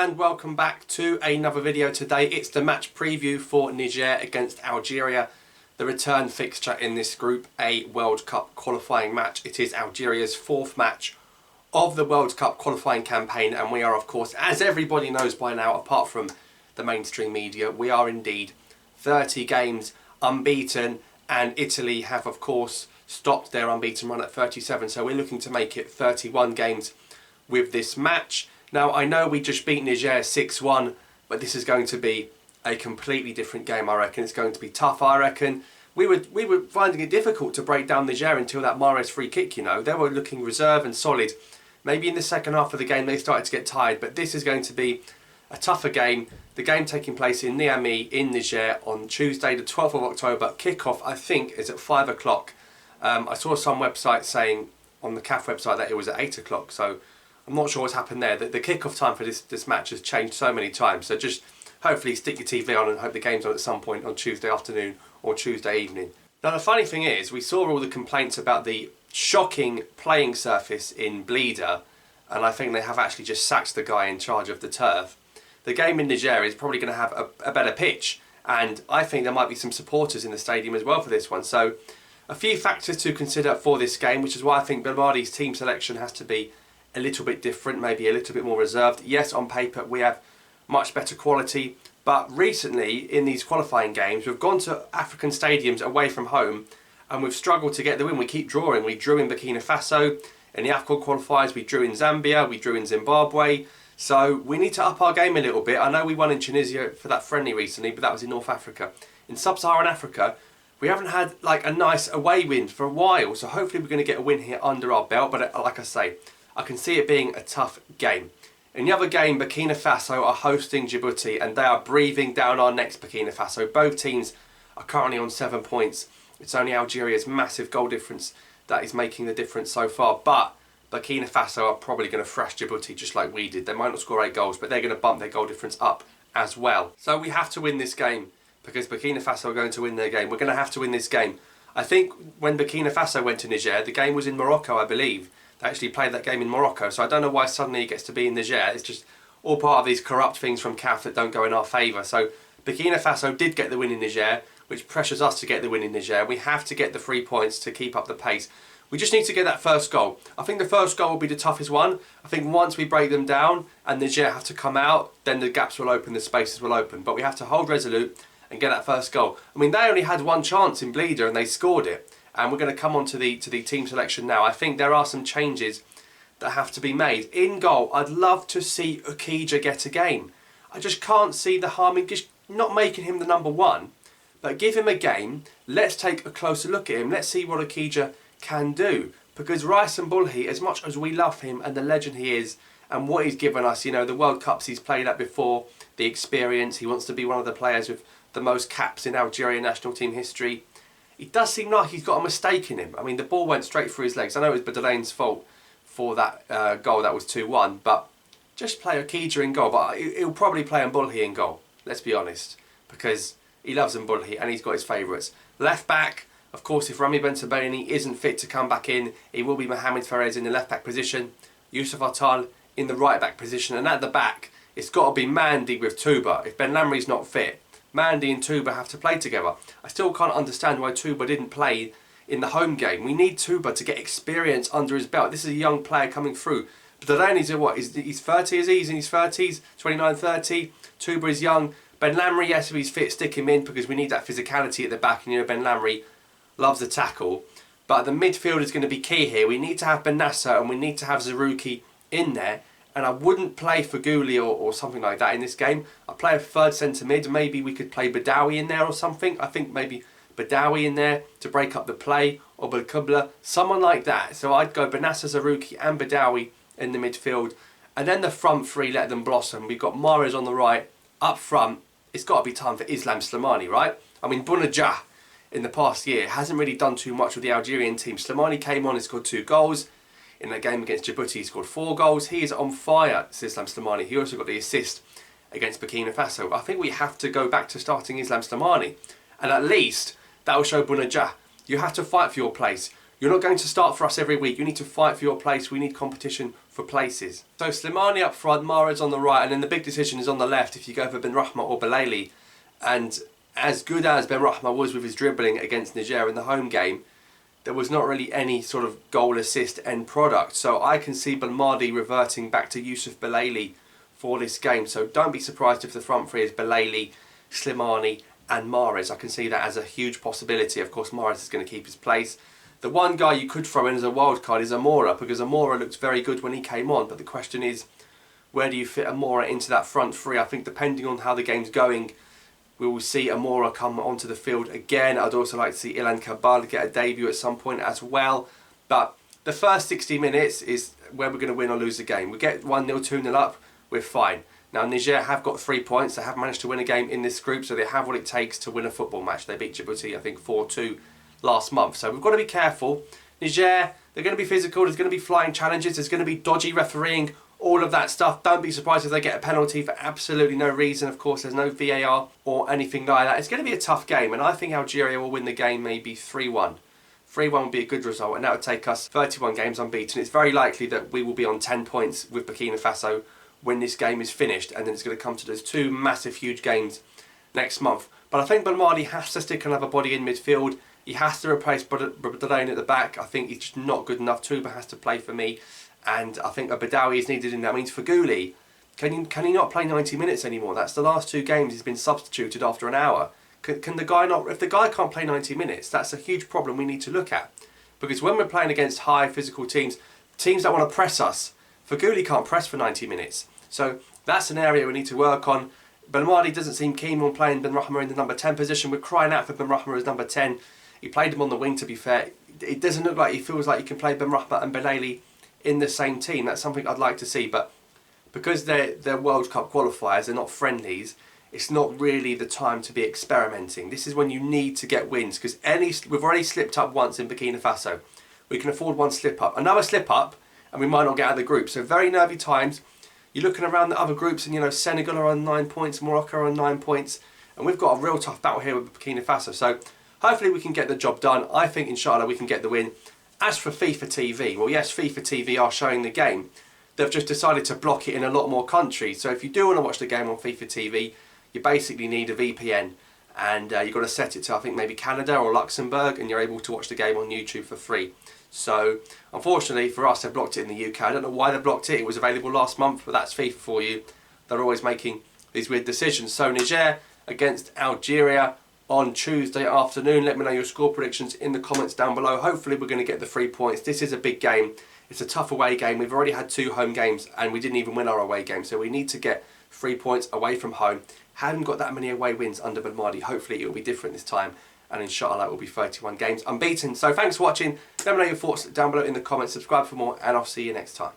and welcome back to another video today. It's the match preview for Niger against Algeria, the return fixture in this Group A World Cup qualifying match. It is Algeria's fourth match of the World Cup qualifying campaign, and we are, of course, as everybody knows by now, apart from the mainstream media, we are indeed 30 games unbeaten, and Italy have, of course, stopped their unbeaten run at 37, so we're looking to make it 31 games with this match. Now, I know we just beat Niger 6-1, but this is going to be a completely different game, I reckon. It's going to be tough, I reckon. We were finding it difficult to break down Niger until that Mahrez free kick, you know. They were looking reserved and solid. Maybe in the second half of the game they started to get tired, but this is going to be a tougher game. The game taking place in Niamey in Niger on Tuesday, the 12th of October. Kickoff, I think, is at 5 o'clock. I saw some website saying on the CAF website that it was at 8 o'clock, so I'm not sure what's happened there. The kick-off time for this match has changed so many times, so just hopefully stick your TV on and hope the game's on at some point on Tuesday afternoon or Tuesday evening. Now, the funny thing is, we saw all the complaints about the shocking playing surface in Bleeder, and I think they have actually just sacked the guy in charge of the turf. The game in Niger is probably going to have a better pitch, and I think there might be some supporters in the stadium as well for this one. So a few factors to consider for this game, which is why I think Belmadi's team selection has to be a little bit different, maybe a little bit more reserved. Yes, on paper we have much better quality, but recently in these qualifying games we've gone to African stadiums away from home and we've struggled to get the win. We keep drawing. We drew in Burkina Faso, in the AFCON qualifiers we drew in Zambia, we drew in Zimbabwe, so we need to up our game a little bit. I know we won in Tunisia for that friendly recently, but that was in North Africa. In Sub-Saharan Africa we haven't had like a nice away win for a while, so hopefully we're going to get a win here under our belt, but like I say, I can see it being a tough game. In the other game, Burkina Faso are hosting Djibouti and they are breathing down our necks, Burkina Faso. Both teams are currently on 7 points. It's only Algeria's massive goal difference that is making the difference so far. But Burkina Faso are probably going to thrash Djibouti just like we did. They might not score 8 goals, but they're going to bump their goal difference up as well. So we have to win this game because Burkina Faso are going to win their game. We're going to have to win this game. I think when Burkina Faso went to Niger, the game was in Morocco, I believe. They actually played that game in Morocco, so I don't know why suddenly it gets to be in Niger. It's just all part of these corrupt things from CAF that don't go in our favour. So Burkina Faso did get the win in Niger, which pressures us to get the win in Niger. We have to get the 3 points to keep up the pace. We just need to get that first goal. I think the first goal will be the toughest one. I think once we break them down and Niger have to come out, then the gaps will open, the spaces will open. But we have to hold resolute and get that first goal. I mean, they only had one chance in Bleeder and they scored it. And we're going to come on to the team selection now. I think there are some changes that have to be made. In goal, I'd love to see Ukija get a game. I just can't see the harm in just not making him the number one, but give him a game. Let's take a closer look at him. Let's see what Ukija can do. Because Rice and Bulhi, as much as we love him and the legend he is, and what he's given us, you know, the World Cups he's played at before, the experience, he wants to be one of the players with the most caps in Algerian national team history. It does seem like he's got a mistake in him. I mean, the ball went straight through his legs. I know it was Badalane's fault for that goal that was 2-1, but just play Ukija in goal. But he'll probably play Mbulhi in goal, let's be honest, because he loves Mbulhi and he's got his favourites. Left back, of course, if Rami Bentabani isn't fit to come back in, it will be Mohamed Fares in the left back position, Yusuf Atal in the right back position, and at the back, it's got to be Mandy with Touba. If Ben Lamry's not fit, Mandy and Touba have to play together. I still can't understand why Touba didn't play in the home game. We need Touba to get experience under his belt. This is a young player coming through. But Delaney's what? He's 30, is he? He's in his 30s, 29, 30. Touba is young. Ben Lamry, yes, if he's fit, stick him in because we need that physicality at the back. And you know, Ben Lamry loves the tackle. But the midfield is going to be key here. We need to have Ben Nasser and we need to have Zerouki in there. And I wouldn't play Faguli or something like that in this game. I'd play a third centre mid. Maybe we could play Badawi in there or something. I think maybe Badawi in there to break up the play, or Belkubla, someone like that. So I'd go Benassa, Zerouki and Badawi in the midfield. And then the front three, let them blossom. We've got Mahrez on the right. Up front, it's got to be time for Islam Slimani, right? I mean, Bounedjah in the past year hasn't really done too much with the Algerian team. Slimani came on and scored 2 goals. In that game against Djibouti, he scored 4 goals. He is on fire, Islam Slimani. He also got the assist against Burkina Faso. I think we have to go back to starting Islam Slimani. And at least, that will show Bounedjah. You have to fight for your place. You're not going to start for us every week. You need to fight for your place. We need competition for places. So Slimani up front, Mahrez on the right, and then the big decision is on the left if you go for Benrahma or Belaili. And as good as Benrahma was with his dribbling against Niger in the home game, there was not really any sort of goal assist end product. So I can see Belmadi reverting back to Yusuf Belaili for this game. So don't be surprised if the front three is Belaili, Slimani and Mahrez. I can see that as a huge possibility. Of course, Mahrez is going to keep his place. The one guy you could throw in as a wild card is Amora, because Amora looked very good when he came on. But the question is, where do you fit Amora into that front three? I think depending on how the game's going, we will see Amora come onto the field again. I'd also like to see Ilan Kabal get a debut at some point as well. But the first 60 minutes is where we're going to win or lose the game. We get 1-0, 2-0 up, we're fine. Now Niger have got 3 points. They have managed to win a game in this group, so they have what it takes to win a football match. They beat Djibouti, I think, 4-2 last month. So we've got to be careful. Niger, they're going to be physical. There's going to be flying challenges. There's going to be dodgy refereeing. All of that stuff. Don't be surprised if they get a penalty for absolutely no reason. Of course, there's no VAR or anything like that. It's going to be a tough game, and I think Algeria will win the game maybe 3-1. 3-1 would be a good result, and that would take us 31 games unbeaten. It's very likely that we will be on 10 points with Burkina Faso when this game is finished, and then it's going to come to those 2 massive, huge games next month. But I think Belmadi has to stick another body in midfield. He has to replace Badalain at the back. I think he's just not good enough. Tuba has to play for me. And I think a Badawi is needed in that. Means Faguli, can he not play 90 minutes anymore? That's the last 2 games he's been substituted after an hour. Can the guy not? If the guy can't play 90 minutes, that's a huge problem we need to look at. Because when we're playing against high physical teams that want to press us, Faguli can't press for 90 minutes. So that's an area we need to work on. Belmadi doesn't seem keen on playing Benrahma in the number 10 position. We're crying out for Benrahma as number 10. He played him on the wing, to be fair. It doesn't look like he feels like he can play Benrahma and Belaili in the same team. That's something I'd like to see. But because they're World Cup qualifiers, they're not friendlies, it's not really the time to be experimenting. This is when you need to get wins, because we've already slipped up once in Burkina Faso. We can afford one slip up. Another slip up, and we might not get out of the group. So very nervy times. You're looking around the other groups, and Senegal are on 9 points, Morocco are on 9 points, and we've got a real tough battle here with Burkina Faso. So hopefully we can get the job done. I think, inshallah, we can get the win. As for FIFA TV, well, yes, FIFA TV are showing the game. They've just decided to block it in a lot more countries. So if you do want to watch the game on FIFA TV, you basically need a VPN. And you've got to set it to, I think, maybe Canada or Luxembourg, and you're able to watch the game on YouTube for free. So, unfortunately for us, they blocked it in the UK. I don't know why they blocked it. It was available last month, but that's FIFA for you. They're always making these weird decisions. So, Niger against Algeria on Tuesday afternoon. Let me know your score predictions in the comments down below. Hopefully we're going to get the 3 points. This is a big game. It's a tough away game. We've already had 2 home games and we didn't even win our away game. So we need to get 3 points away from home. Haven't got that many away wins under Belmadi. Hopefully it will be different this time. And inshallah it will be 31 games unbeaten. So thanks for watching. Let me know your thoughts down below in the comments. Subscribe for more and I'll see you next time.